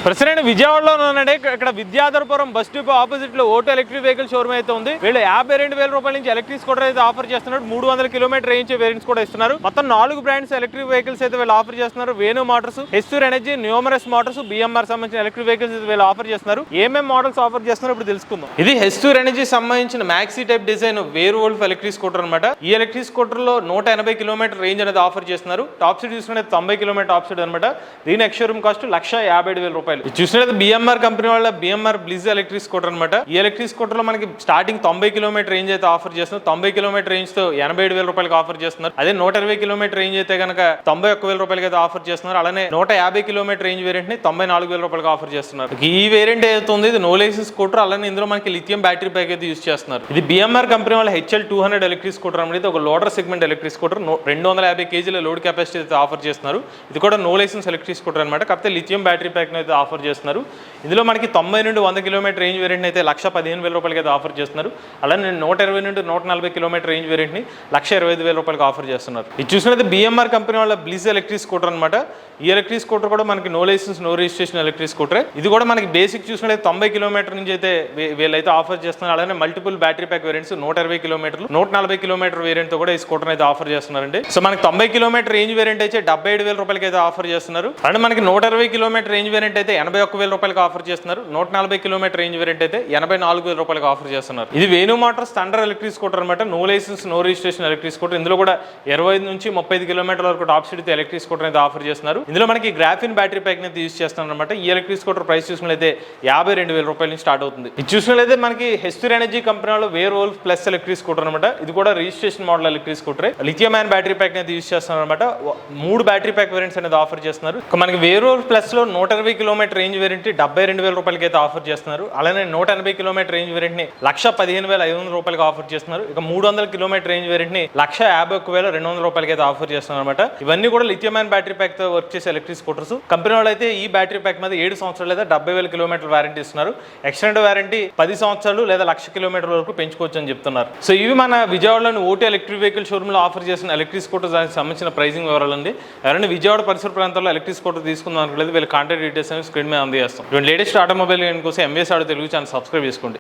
ప్రస్తుతం విజయవాడలో ఉన్నానండి. ఇక్కడ విద్యాధరపురం బస్ డిపో ఆపోజిట్ లో ఓటో ఎలక్ట్రిక్ వెహికల్ షోరూమ్ అయితే ఉంది. వీళ్ళు 52,000 రూపాయల నుంచి ఎలక్ట్రిక్ స్కూటర్ అయితే ఆఫర్ చేస్తున్నారు. 300 కిలోమీటర్ రేంజ్ వేరియంట్స్ కూడా ఇస్తున్నారు. మొత్తం 4 బ్రాండ్స్ ఎలక్ట్రిక్ వెహికల్స్ అయితే వీళ్ళు ఆఫర్ చేస్తున్నారు. Venu motors, Hestur energy, Numeros motors, BMR సంబంధించిన ఎలక్ట్రిక్ వెహికల్స్ అయితే వీళ్ళు ఆఫర్ చేస్తున్నారు. ఏమేం మోడల్స్ ఆఫర్ చేస్తున్నారు ఇప్పుడు తెలుసుకుందాం. ఇది హెస్టూర్ ఎనర్జీ సంబంధించిన మ్యాక్సీ టైప్ డిజైన్ వేరు వోల్ఫ్ ఎలక్ట్రిక్ స్కూటర్ అనమాట. ఈ ఎలక్ట్రిక్ స్కూటర్ లో 180 కిలోమీటర్ రేంజ్ అనేది ఆఫర్ చేస్తున్నారు. టాప్ స్పీడ్ చూసుకుంటే 90 కిలోమీటర్ టాప్ స్పీడ్ అనమాట. దీని ఎక్స్ షోరూమ్ కాస్ట్ 1,57,000 రూపాయలు. చూసినట్టు బిఎంఆర్ కంపెనీ వాళ్ళ బిఎంఆర్ బ్లిజ్ ఎలక్ట్రిక్ స్కూటర్ అనమాట. ఈ ఎలక్ట్రిక్ స్కూటర్ లో మనకి స్టార్టింగ్ 90 కిలోమీటర్ రేంజ్ అయితే ఆఫర్ చేస్తున్నారు. 90 కిలోమీటర్ రేంజ్ తో 87,000 రూపాయలకి ఆఫర్ చేస్తున్నారు. అదే 120 కిలోమీటర్ రేంజ్ అయితే కనుక 91,000 రూపాయలకి అయితే ఆఫర్ చేస్తున్నారు. అలానే 150 కిలోమీటర్ రేంజ్ వేరియంట్ ని 94,000 రూపాయలకి ఆఫర్ చేస్తున్నారు. ఈ వేరియంట్ ఏదైతుంది ఇది నో లైసెన్స్ స్కూటర్. అలానే ఇందులో మనకి లిథియం బ్యాటరీ ప్యాక్ అయితే యూస్ చేస్తున్నారు. ఇది బిఎంఆర్ కంపెనీ వాళ్ళ HL200 ఎలక్ట్రిక్ స్కూటర్ అనేది ఒక లోడర్ సెగ్మెంట్ ఎలక్ట్రిక్ స్కూటర్. 250 కేజీల లోడ్ కెపాసిటీ అయితే ఆఫర్ చేస్తున్నారు. ఇది కూడా నో లైసెన్స్ ఎలక్ట్రిక్ స్కూటర్ అనమాట. కాకపోతే లిథియం బ్యాటరీ ప్యాక్ అయితే ఆఫర్ చేస్తున్నారు. ఇందులో మనకి 90 నుండి 100 కిలోమీటర్ రేంజ్ వేరియంట్ అయితే 1,15,000 రూపాయలకి అయితే ఆఫర్ చేస్తున్నారు. అలానే 120 నుండి 140 కిలోమీటర్ రేంజ్ వేరియంట్ ని 1,25,000 రూపాయలకి ఆఫర్ చేస్తున్నారు. ఇది చూసినది బిఎంఆర్ కంపెనీ వాళ్ళ బ్లిజ్ ఎలక్ట్రిక్ స్కూటర్ అనమాట. ఈ ఎలక్ట్రిక్ స్కూటర్ కూడా మనకి no license no registration electric scooter. ఇది కూడా మనకి బేసిక్ చూసినట్లయితే 90 కిలోమీటర్ నుంచి అయితే వీళ్ళైతే ఆఫర్ చేస్తున్నారు. అలానే మల్టిపుల్ బ్యాటరీ ప్యాక్ వేరియంట్స్ 120 కిలోమీటర్లు 140 కిలోమీటర్ వేరియంట్ తో కూడా ఈ స్కూటర్ అయితే ఆఫర్ చేస్తున్నారండి. సో మనకి 90 కిలోమీటర్ రేంజ్ వేరియంట్ అయితే 77,000 రూపాయలకి అయితే ఆఫర్ చేస్తున్నారు. అండ్ మనకి 120 కిలోమీటర్ రేంజ్ వేరియంట్ అయితే 81,000 రూపాయలకి ఆఫర్ చేస్తున్నారు. 140 కిలోమీటర్ రేంజ్ వేరియంట్ అయితే 84,000 రూపాయలకి ఆఫర్ చేస్తున్నారు. ఇది Venu motors thunder electric scooter అనమాట. No license no registration electric scooter. ఇందులో కూడా 25 నుంచి 35 కిలోమీటర్ల వరకు టాప్ స్పీడ్ ఎలక్ట్రిక్ స్కూటర్ అయితే ఆఫర్ చేస్తున్నారు. ఇందులో మనకి గ్రాఫిన్ బ్యాటరీ ప్యాక్ అయితే యూస్ చేస్తున్నారు అనమాట. ఈ ఎలక్ట్రిక్ స్కూటర్ ప్రైస్ చూసినట్లయితే 52,000 రూపాయల నుంచి స్టార్ట్ అవుతుంది. ఇది చూసినట్లయితే మనకి హెస్టూర్ ఎనర్జీ కంపెనీలో werewolf plus electric scooter అనమాట. ఇది కూడా registration model electric scooter. Lithium ion battery pack అయితే యూస్ చేస్తున్నారు అనమాట. 3 బ్యాటరీ ప్యాక్ వేరియంట్స్ అనేది ఆఫర్ చేస్తున్నారు. మనకి వేర్ వోల్ఫ్ ప్లస్ లో 120 కిలోమీటర్ రేంజ్ వేరియంట్ 72,000 రూపాయలకి అయితే ఆఫర్ చేస్తున్నారు. అలానే 180 కిలోమీటర్ రేంజ్ వేరియంట్ ని 1,15,500 రూపాయలకి ఆఫర్ చేస్తున్నారు. ఇక 300 కిలోమీటర్ రేంజ్ వేరియంట్ ని 1,51,200 రూపాయలకి అయితే ఆఫర్ చేస్తున్నారు అనమాట. ఇవన్నీ కూడా లిథియం ఐన్ బ్యాటరీ ప్యాక్ తో వర్క్ చేసే ఎలక్ట్రిక్ స్కూటర్స్. కంపెనీ వాళ్ళు అయితే ఈ బ్యాటరీ ప్యాక్ మీద 7 సంవత్సరాలు లేదా 70,000 కిలోమీటర్ వారంటీ ఇస్తున్నారు. ఎక్స్టెండ్ వారంటీ 10 సంవత్సరాలు లేదా 1,00,000 కిలోమీటర్ వరకు పెంచుకోవచ్చు అని చెప్తున్నారు. సో ఇవి మన విజయవాడలోని ఓటో ఎలక్ట్రిక్ వెహికల్ షోరూమ్ లో ఆఫర్ చేసిన ఎలక్ట్రిక్ స్కూటర్ దానికి సంబంధించిన ప్రైసింగ్ వివరాలండి. ఎవరైనా విజయవాడ పరిసర ప్రాంతాల్లో ఎలక్ట్రిక్ స్కూటర్ తీసుకుందాం అనుకోలేదు వీళ్ళ కాంటాక్ట్ డీటెయిల్స్ స్క్రీన్ మీద అందజేస్తాం. లేటెస్ట్ ఆటోమొబైల్ కోసం MVS auto Telugu channel subscribe చేసుకోండి.